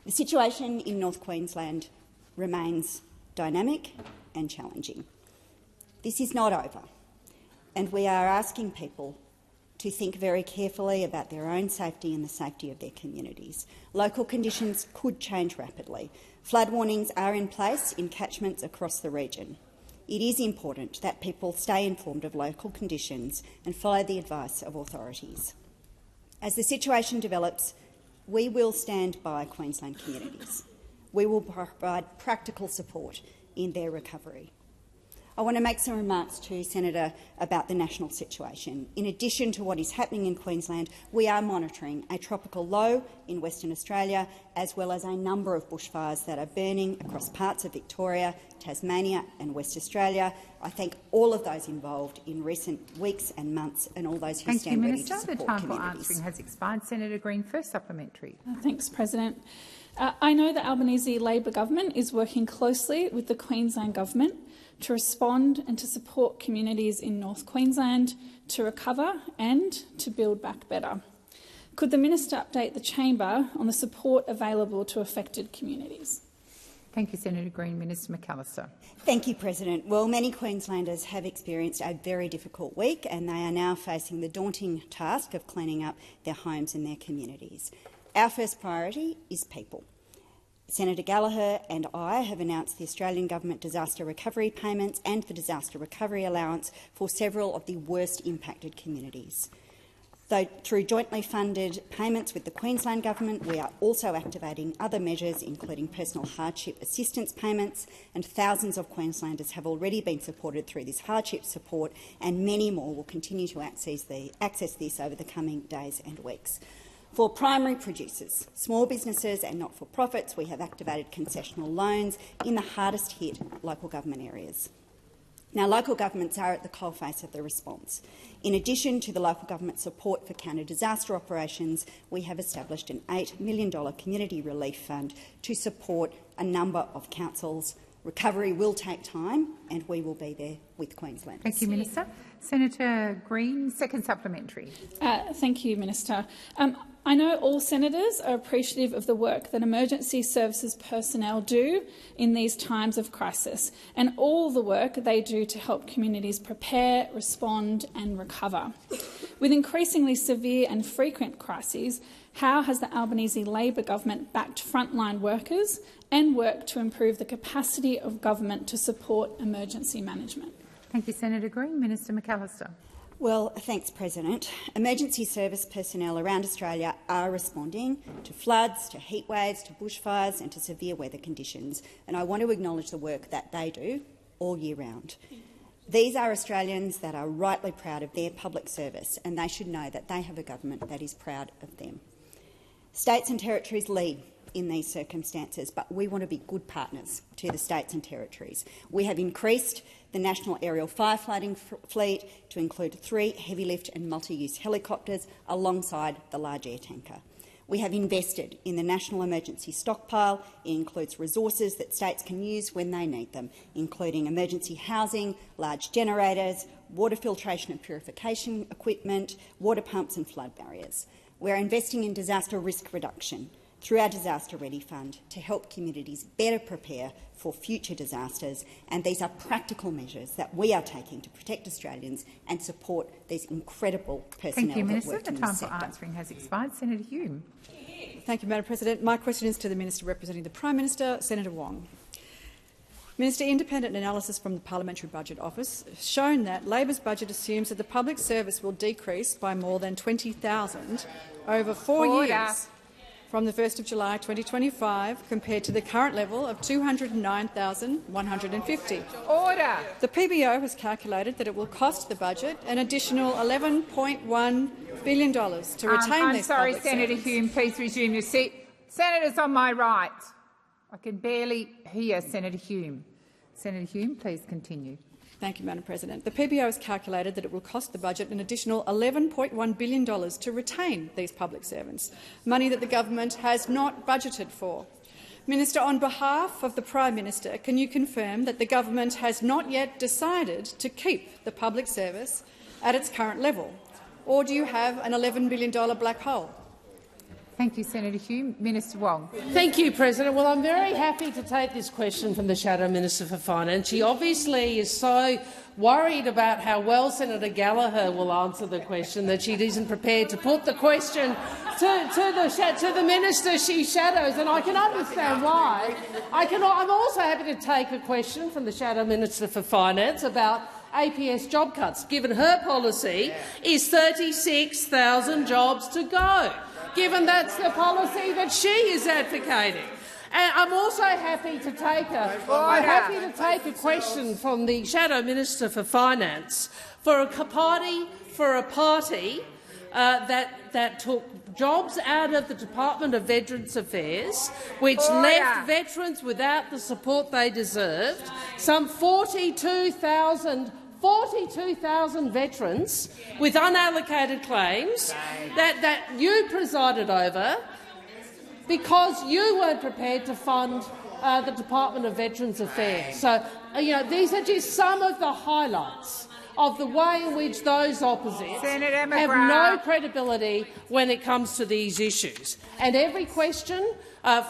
The situation in North Queensland remains dynamic and challenging. This is not over, and we are asking people to think very carefully about their own safety and the safety of their communities. Local conditions could change rapidly. Flood warnings are in place in catchments across the region. It is important that people stay informed of local conditions and follow the advice of authorities. As the situation develops, we will stand by Queensland communities. We will provide practical support in their recovery. I want to make some remarks to Senator about the national situation. In addition to what is happening in Queensland, we are monitoring a tropical low in Western Australia, as well as a number of bushfires that are burning across parts of Victoria, Tasmania and West Australia. I thank all of those involved in recent weeks and months and all those who stand ready to support communities. The time for answering has expired. Senator Green, first supplementary. Thanks, President. I know the Albanese Labor government is working closely with the Queensland government to respond and to support communities in North Queensland to recover and to build back better. Could the minister update the chamber on the support available to affected communities? Thank you, Senator Green. Minister McAllister. Thank you, President. Well, many Queenslanders have experienced a very difficult week and they are now facing the daunting task of cleaning up their homes and their communities. Our first priority is people. Senator Gallagher and I have announced the Australian Government disaster recovery payments and the disaster recovery allowance for several of the worst impacted communities. Though through jointly funded payments with the Queensland Government, we are also activating other measures, including personal hardship assistance payments, and thousands of Queenslanders have already been supported through this hardship support, and many more will continue to access this over the coming days and weeks. For primary producers, small businesses and not-for-profits, we have activated concessional loans in the hardest-hit local government areas. Now, local governments are at the coalface of the response. In addition to the local government support for counter-disaster operations, we have established an $8 million community relief fund to support a number of councils. Recovery will take time and we will be there with Queensland. Thank you, Minister. Senator Green, second supplementary. Thank you, Minister. I know all senators are appreciative of the work that emergency services personnel do in these times of crisis and all the work they do to help communities prepare, respond and recover. With increasingly severe and frequent crises, how has the Albanese Labor government backed frontline workers and worked to improve the capacity of government to support emergency management? Thank you, Senator Green. Minister McAllister. Well, thanks, President. Emergency service personnel around Australia are responding to floods, to heat waves, to bushfires and to severe weather conditions, and I want to acknowledge the work that they do all year round. These are Australians that are rightly proud of their public service, and they should know that they have a government that is proud of them. States and territories lead in these circumstances, but we want to be good partners to the states and territories. We have increased the National Aerial Firefighting Fleet to include 3 heavy lift and multi-use helicopters alongside the large air tanker. We have invested in the National Emergency Stockpile. It includes resources that states can use when they need them, including emergency housing, large generators, water filtration and purification equipment, water pumps and flood barriers. We're investing in disaster risk reduction through our Disaster Ready Fund to help communities better prepare for future disasters, and these are practical measures that we are taking to protect Australians and support these incredible personnel that work in this sector. Thank you, Minister. The time for answering has expired. Senator Hume. Thank you, Madam President. My question is to the Minister representing the Prime Minister, Senator Wong. Minister, independent analysis from the Parliamentary Budget Office has shown that Labor's budget assumes that the public service will decrease by more than 20,000 over 4 years, from the 1st of July 2025 compared to the current level of 209,150. Order. The PBO has calculated that it will cost the budget an additional $11.1 billion to retain this public service. I'm sorry, Senator Hume, please resume your seat. Senators on my right. I can barely hear Senator Hume. Senator Hume, please continue. Thank you, Madam President. The PBO has calculated that it will cost the budget an additional $11.1 billion to retain these public servants, money that the government has not budgeted for. Minister, on behalf of the Prime Minister, can you confirm that the government has not yet decided to keep the public service at its current level, or do you have an $11 billion black hole? Thank you, Senator Hume. Minister Wong. Thank you, President. Well, I'm very happy to take this question from the Shadow Minister for Finance. She obviously is so worried about how well Senator Gallagher will answer the question that she isn't prepared to put the question to the minister she shadows, and I can understand why. I'm also happy to take a question from the Shadow Minister for Finance about APS job cuts, given her policy is 36,000 jobs to go, given that's the policy that she is advocating. And I'm also happy to take a question from the Shadow Minister for Finance for a party that took jobs out of the Department of Veterans Affairs, which left veterans without the support they deserved. Some 42,000 veterans with unallocated claims that you presided over because you weren't prepared to fund the Department of Veterans Affairs. So, these are just some of the highlights of the way in which those opposites have no credibility when it comes to these issues. And every question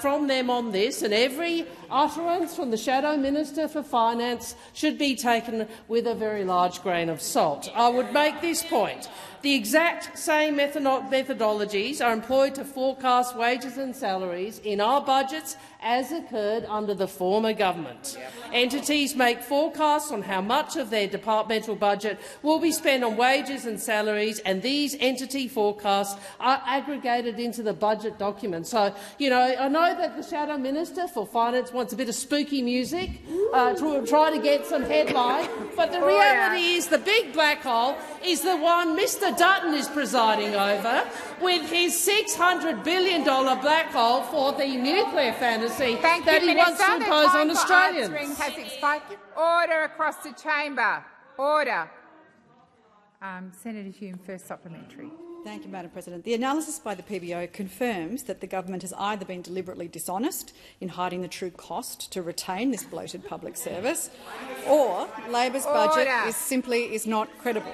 from them on this and every utterance from the Shadow Minister for Finance should be taken with a very large grain of salt. I would make this point. The exact same methodologies are employed to forecast wages and salaries in our budgets as occurred under the former government. Entities make forecasts on how much of their departmental budget will be spent on wages and salaries, and these entity forecasts are aggregated into the budget document. So, I know that the Shadow Minister for Finance wants a bit of spooky music to try to get some headline, but the reality is the big black hole is the one Mr Dutton is presiding over, with his $600 billion black hole for the nuclear fantasy that he wants to impose on Australians. Has expired. Order across the chamber. Order. Senator Hume, first supplementary. Thank you, Madam President. The analysis by the PBO confirms that the government has either been deliberately dishonest in hiding the true cost to retain this bloated public service, or Labor's budget is not credible.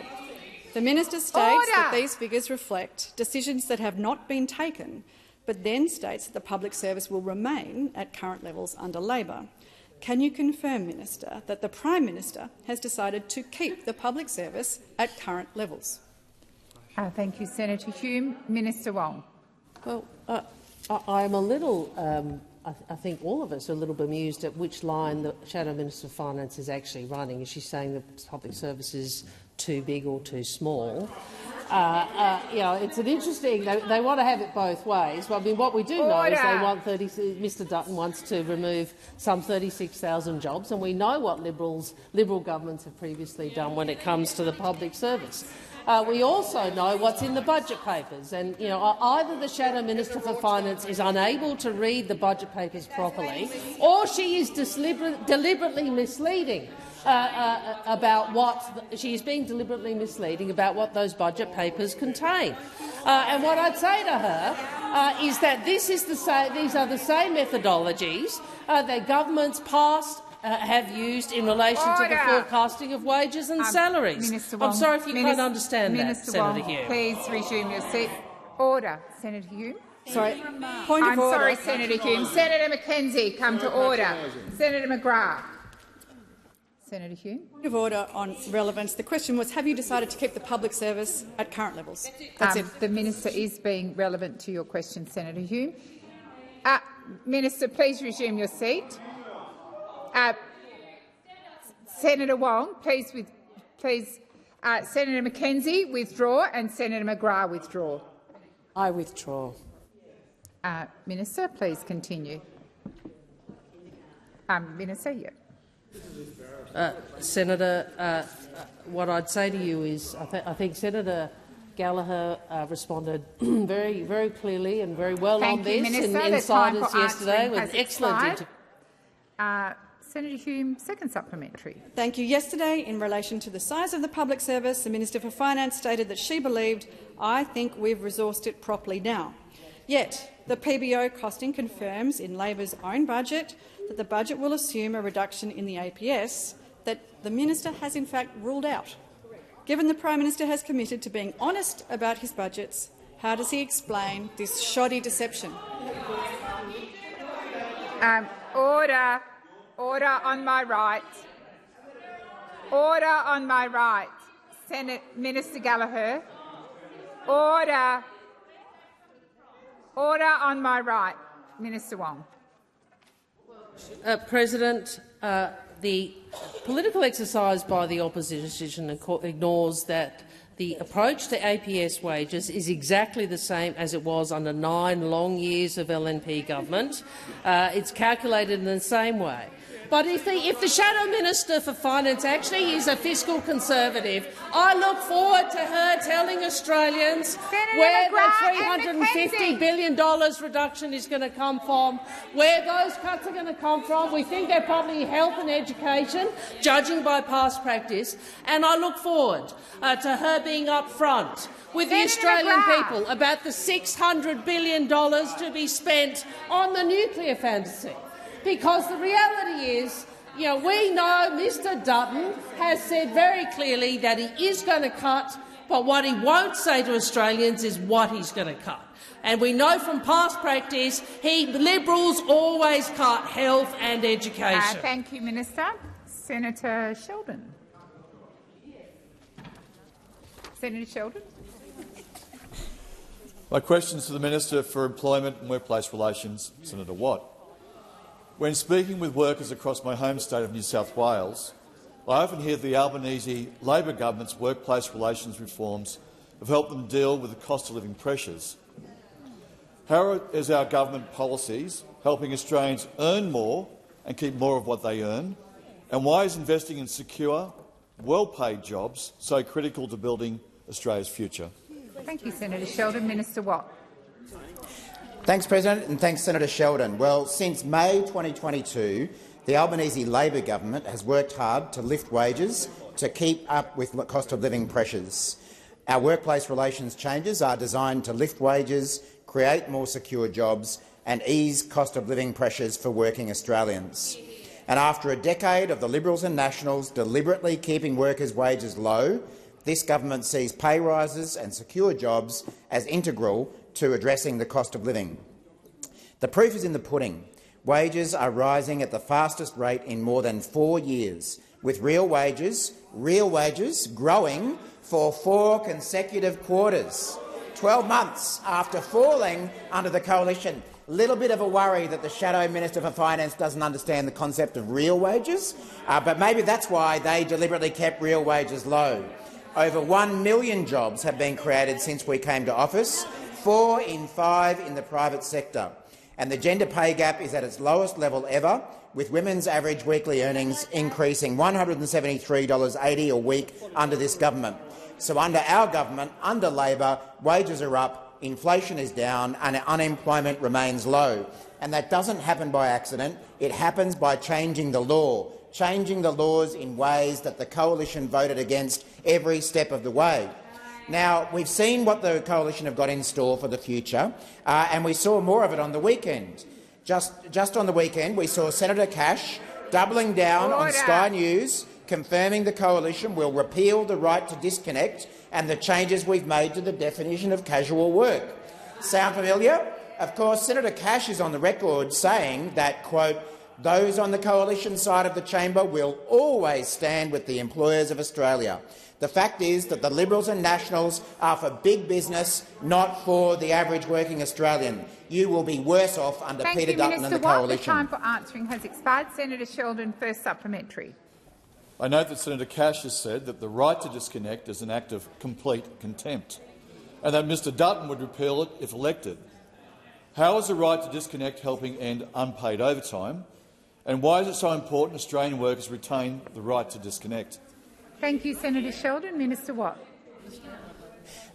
The minister states that these figures reflect decisions that have not been taken, but then states that the public service will remain at current levels under Labor. Can you confirm, Minister, that the Prime Minister has decided to keep the public service at current levels? Thank you, Senator Hume. Minister Wong. Well, I'm a little I think all of us are a little bemused at which line the Shadow Minister of Finance is actually running. Is she saying the public service is too big or too small? It's an interesting. They want to have it both ways. Well, I mean, what we do know is they want Mr Dutton wants to remove some 36,000 jobs, and we know what Liberal governments have previously done when it comes to the public service. We also know what's in the budget papers, and either the Shadow Minister for Finance is unable to read the budget papers properly, or she is deliberately misleading about what she is being deliberately misleading about what those budget papers contain. And what I'd say to her is that these are the same methodologies that governments past have used in relation to the forecasting of wages and salaries. I'm sorry if you can't understand that, Senator Hume. Please resume your seat. Order. Senator Hume. Sorry. Point of order. Sorry, Senator Hume. Senator McKenzie, come to order. Senator McGrath. Senator Hume. Point of order on relevance. The question was, have you decided to keep the public service at current levels? That's it. The minister is being relevant to your question, Senator Hume. Minister, please resume your seat. Senator Wong, please. Senator McKenzie, withdraw, and Senator McGrath, withdraw. I withdraw. Minister, please continue. Minister, yeah. Senator, what I'd say to you is I think Senator Gallagher responded very, very clearly and very well on this in Insiders yesterday with excellent. Senator Hume, second supplementary. Thank you. Yesterday, in relation to the size of the public service, the Minister for Finance stated that she believed, "I think we've resourced it properly now." Yet, the PBO costing confirms in Labor's own budget that the budget will assume a reduction in the APS that the minister has in fact ruled out. Given the Prime Minister has committed to being honest about his budgets, how does he explain this shoddy deception? Order. Order on my right. Order on my right. Minister Gallagher. Order. Order on my right. Minister Wong. President, the political exercise by the opposition ignores that the approach to APS wages is exactly the same as it was under 9 long years of LNP government. It's calculated in the same way. But if the Shadow Minister for Finance actually is a fiscal conservative, I look forward to her telling Australians where the $350 billion reduction is going to come from, where those cuts are going to come from. We think they're probably health and education, judging by past practice, and I look forward to her being upfront with the Australian people about the $600 billion to be spent on the nuclear fantasy. Because the reality is, we know Mr Dutton has said very clearly that he is going to cut, but what he won't say to Australians is what he's going to cut. And we know from past practice, Liberals always cut health and education. Thank you, Minister. Senator Sheldon. Senator Sheldon. My question is to the Minister for Employment and Workplace Relations, Senator Watt. When speaking with workers across my home state of New South Wales, I often hear the Albanese Labor government's workplace relations reforms have helped them deal with the cost of living pressures. How is our government policies helping Australians earn more and keep more of what they earn? And why is investing in secure, well-paid jobs so critical to building Australia's future? Thank you, Senator Sheldon. Minister Watt. Thanks, President, and thanks, Senator Sheldon. Well, since May 2022, the Albanese Labor government has worked hard to lift wages to keep up with cost of living pressures. Our workplace relations changes are designed to lift wages, create more secure jobs and ease cost of living pressures for working Australians. And after a decade of the Liberals and Nationals deliberately keeping workers' wages low, this government sees pay rises and secure jobs as integral to addressing the cost of living. The proof is in the pudding. Wages are rising at the fastest rate in more than 4 years, with real wages growing for 4 consecutive quarters, 12 months after falling under the coalition. Little bit of a worry that the Shadow Minister for Finance doesn't understand the concept of real wages, but maybe that's why they deliberately kept real wages low. Over 1 million jobs have been created since we came to office, 4 in 5 in the private sector. And the gender pay gap is at its lowest level ever, with women's average weekly earnings increasing $173.80 a week under this government. So under our government, under Labor, wages are up, inflation is down and unemployment remains low. And that doesn't happen by accident. It happens by changing the law, changing the laws in ways that the coalition voted against every step of the way. Now, we've seen what the coalition have got in store for the future, and we saw more of it on the weekend. Just on the weekend, we saw Senator Cash doubling down on Sky News, confirming the coalition will repeal the right to disconnect and the changes we've made to the definition of casual work. Sound familiar? Of course, Senator Cash is on the record saying that, quote, "Those on the coalition side of the chamber will always stand with the employers of Australia." The fact is that the Liberals and Nationals are for big business, not for the average working Australian. You will be worse off under Peter Dutton and the coalition. The time for answering has expired. Senator Sheldon, first supplementary. I note that Senator Cash has said that the right to disconnect is an act of complete contempt, and that Mr Dutton would repeal it if elected. How is the right to disconnect helping end unpaid overtime, and why is it so important Australian workers retain the right to disconnect? Thank you, Senator Sheldon. Minister Watt.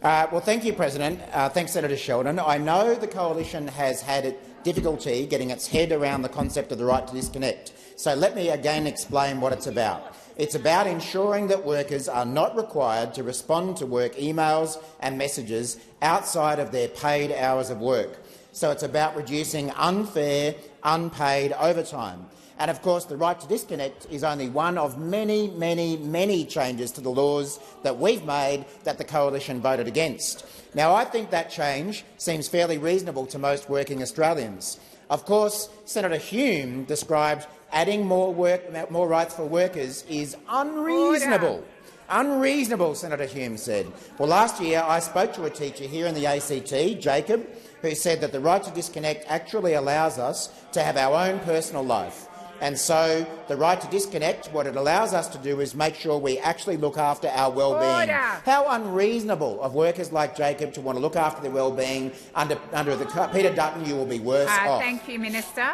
Well, thank you, President. Thanks, Senator Sheldon. I know the coalition has had difficulty getting its head around the concept of the right to disconnect. So let me again explain what it's about. It's about ensuring that workers are not required to respond to work emails and messages outside of their paid hours of work. So it's about reducing unfair, unpaid overtime. And of course, the right to disconnect is only one of many, many, many changes to the laws that we've made that the coalition voted against. Now, I think that change seems fairly reasonable to most working Australians. Of course, Senator Hume described adding more rights for workers is unreasonable. Unreasonable, Senator Hume said. Well, last year I spoke to a teacher here in the ACT, Jacob, who said that the right to disconnect actually allows us to have our own personal life. And so the right to disconnect, what it allows us to do is make sure we actually look after our well-being. How unreasonable of workers like Jacob to want to look after their well-being. Under the Peter Dutton, you will be worse off. Thank you, Minister.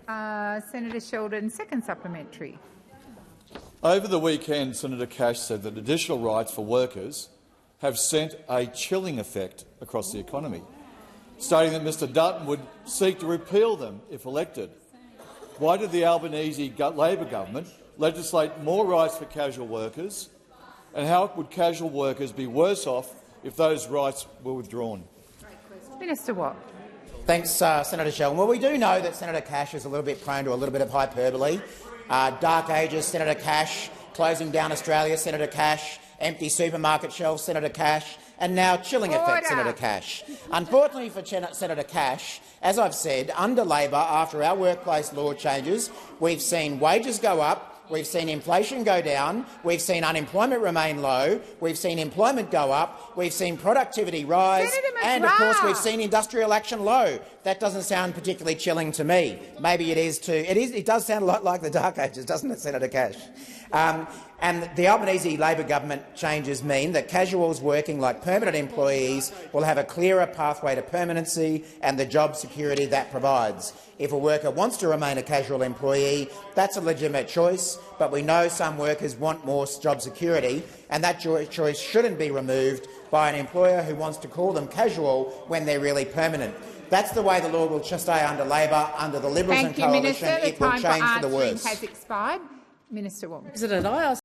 Senator Sheldon, second supplementary. Over the weekend, Senator Cash said that additional rights for workers have sent a chilling effect across the economy, stating that Mr Dutton would seek to repeal them if elected. Why did the Albanese Labor government legislate more rights for casual workers, and how would casual workers be worse off if those rights were withdrawn? Minister Watt. Thanks, Senator Sheldon. Well, we do know that Senator Cash is a little bit prone to a little bit of hyperbole. Dark ages, Senator Cash, closing down Australia, Senator Cash, empty supermarket shelves, Senator Cash, and now chilling effect, Senator Cash. Unfortunately for Senator Cash, as I've said, under Labor, after our workplace law changes, we've seen wages go up, we've seen inflation go down, we've seen unemployment remain low, we've seen employment go up, we've seen productivity rise, and, of course, we've seen industrial action low. That doesn't sound particularly chilling to me. Maybe it is too. It does sound a lot like the Dark Ages, doesn't it, Senator Cash? And the Albanese Labor government changes mean that casuals working like permanent employees will have a clearer pathway to permanency and the job security that provides. If a worker wants to remain a casual employee, that's a legitimate choice, but we know some workers want more job security, and that choice shouldn't be removed by an employer who wants to call them casual when they're really permanent. That's the way the law will stay under Labor, under the Liberals and Coalition. It will change for the worse. Has expired. Minister Wong. President, I ask